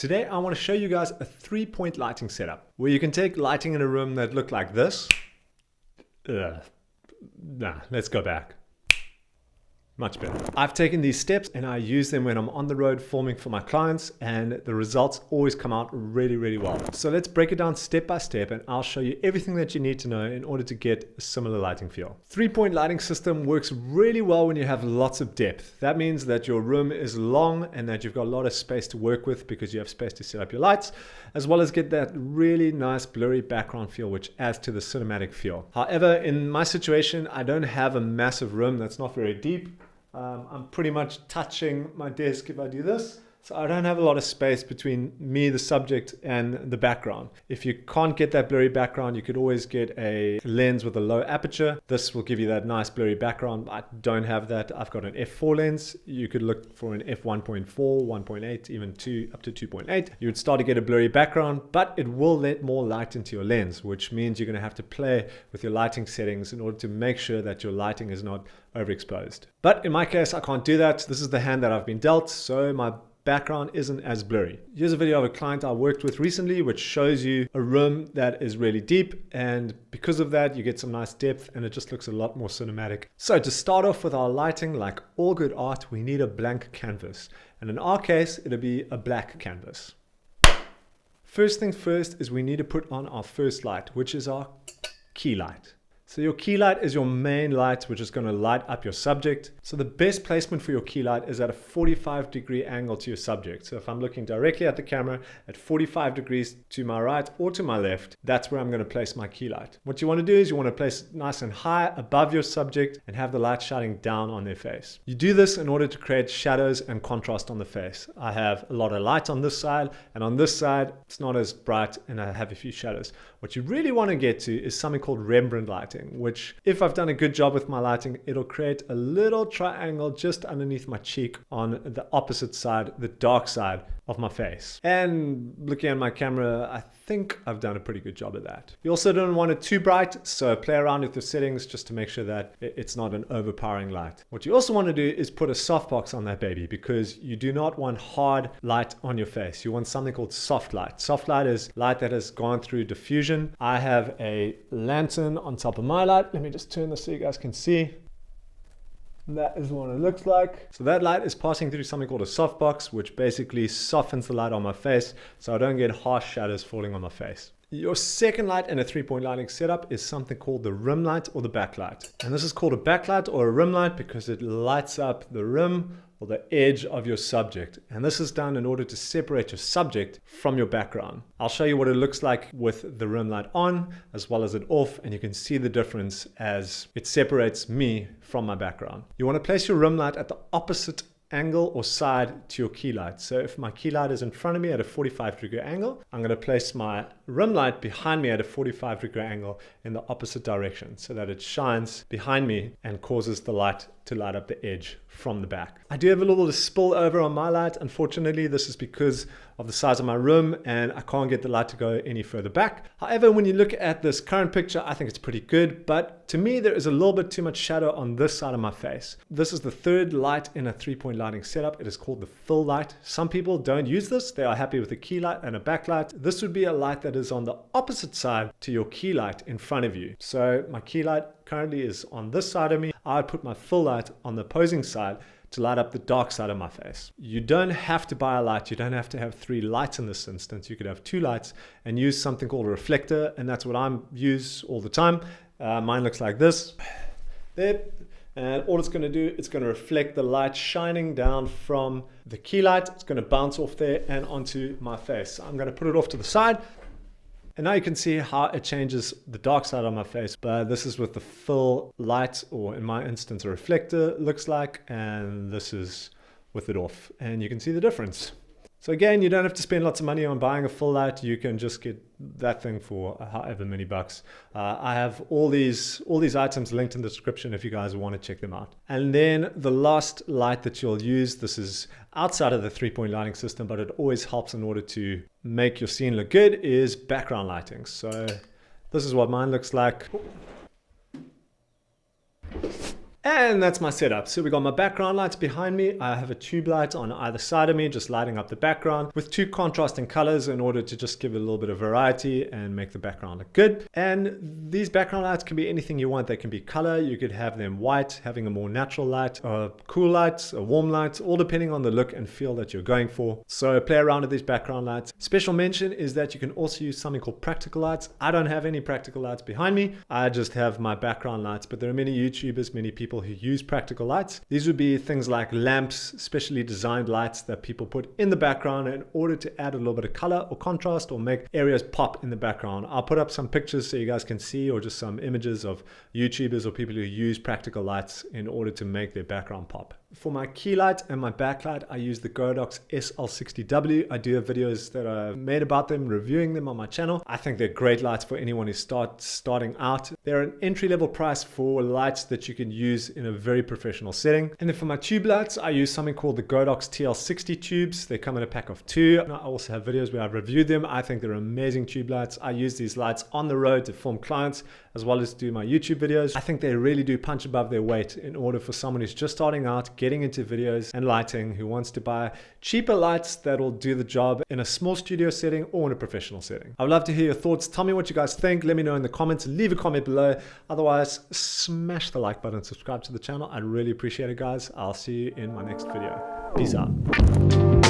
Today I want to show you guys a 3-point lighting setup where you can take lighting in a room that look like this. Let's go back. Much better. I've taken these steps and I use them when I'm on the road filming for my clients, and the results always come out really, really well. So let's break it down step by step and I'll show you everything that you need to know in order to get a similar lighting feel. 3-point lighting system works really well when you have lots of depth. That means that your room is long and that you've got a lot of space to work with because you have space to set up your lights, as well as get that really nice blurry background feel, which adds to the cinematic feel. However, in my situation, I don't have a massive room that's not very deep. I'm pretty much touching my desk if I do this. So I don't have a lot of space between me, the subject, and the background. If you can't get that blurry background, you could always get a lens with a low aperture. This will give you that nice blurry background. I don't have that. I've got an f4 lens. You could look for an f1.4, 1.8, even 2, up to 2.8. You would start to get a blurry background, but it will let more light into your lens, which means you're going to have to play with your lighting settings in order to make sure that your lighting is not overexposed. But in my case, I can't do that. This is the hand that I've been dealt, so my background isn't as blurry. Here's a video of a client I worked with recently which shows you a room that is really deep, and because of that you get some nice depth and it just looks a lot more cinematic. So to start off with our lighting, like all good art, we need a blank canvas, and in our case it'll be a black canvas. First thing first is we need to put on our first light, which is our key light. So your key light is your main light, which is going to light up your subject. So the best placement for your key light is at a 45-degree angle to your subject. So if I'm looking directly at the camera at 45 degrees to my right or to my left, that's where I'm going to place my key light. What you want to do is you want to place it nice and high above your subject and have the light shining down on their face. You do this in order to create shadows and contrast on the face. I have a lot of light on this side, and on this side it's not as bright and I have a few shadows. What you really want to get to is something called Rembrandt lighting, which if I've done a good job with my lighting, it'll create a little triangle just underneath my cheek on the opposite side, the dark side of my face. And looking at my camera, I think I've done a pretty good job of that. You also don't want it too bright, so play around with your settings just to make sure that it's not an overpowering light. What you also want to do is put a softbox on that baby, because you do not want hard light on your face. You want something called soft light. Soft light is light that has gone through diffusion. I have a lantern on top of my light. Let me just turn this so you guys can see. That is what it looks like. So that light is passing through something called a softbox, which basically softens the light on my face so I don't get harsh shadows falling on my face. Your second light in a 3-point lighting setup is something called the rim light or the backlight. And this is called a backlight or a rim light because it lights up the rim or the edge of your subject. And this is done in order to separate your subject from your background. I'll show you what it looks like with the rim light on as well as it off, and you can see the difference as it separates me from my background. You want to place your rim light at the opposite angle or side to your key light. So if my key light is in front of me at a 45-degree angle, I'm going to place my rim light behind me at a 45-degree angle in the opposite direction so that it shines behind me and causes the light to light up the edge from the back. I do have a little bit of spill over on my light. Unfortunately, this is because of the size of my room and I can't get the light to go any further back. However, when you look at this current picture, I think it's pretty good, but to me, there is a little bit too much shadow on this side of my face. This is the third light in a 3-point lighting setup. It is called the fill light. Some people don't use this. They are happy with a key light and a backlight. This would be a light that is on the opposite side to your key light in front of you. So my key light currently is on this side of me. I would put my fill light on the opposing side to light up the dark side of my face. You don't have to buy a light. You don't have to have 3 lights in this instance. You could have 2 lights and use something called a reflector, and that's what I use all the time. Mine looks like this. There. And all it's going to do, it's going to reflect the light shining down from the key light. It's going to bounce off there and onto my face. I'm going to put it off to the side. And now you can see how it changes the dark side of my face. But this is what the fill light, or in my instance a reflector, looks like. And this is with it off. And you can see the difference. So again, you don't have to spend lots of money on buying a full light. You can just get that thing for however many bucks. I have all these items linked in the description if you guys want to check them out. And then the last light that you'll use, this is outside of the 3-point lighting system, but it always helps in order to make your scene look good, is background lighting. So this is what mine looks like. And that's my setup. So we got my background lights behind me. I have a tube light on either side of me, just lighting up the background with two contrasting colors in order to just give it a little bit of variety and make the background look good. And these background lights can be anything you want. They can be color. You could have them white, having a more natural light, a cool light, a warm light, all depending on the look and feel that you're going for. So play around with these background lights. Special mention is that you can also use something called practical lights. I don't have any practical lights behind me. I just have my background lights, but there are many YouTubers, many people who use practical lights. These would be things like lamps, specially designed lights that people put in the background in order to add a little bit of color or contrast or make areas pop in the background. I'll put up some pictures so you guys can see, or just some images of YouTubers or people who use practical lights in order to make their background pop. For my key light and my backlight, I use the Godox SL60W. I do have videos that I've made about them, reviewing them on my channel. I think they're great lights for anyone who's starting out. They're an entry-level price for lights that you can use in a very professional setting. And then for my tube lights, I use something called the Godox TL60 tubes. They come in a pack of 2. I also have videos where I've reviewed them. I think they're amazing tube lights. I use these lights on the road to film clients as well as do my YouTube videos. I think they really do punch above their weight in order for someone who's just starting out, getting into videos and lighting, who wants to buy cheaper lights that will do the job in a small studio setting or in a professional setting. I would love to hear your thoughts. Tell me what you guys think. Let me know in the comments. Leave a comment below. Otherwise, smash the like button, subscribe to the channel. I'd really appreciate it, guys. I'll see you in my next video. Peace out.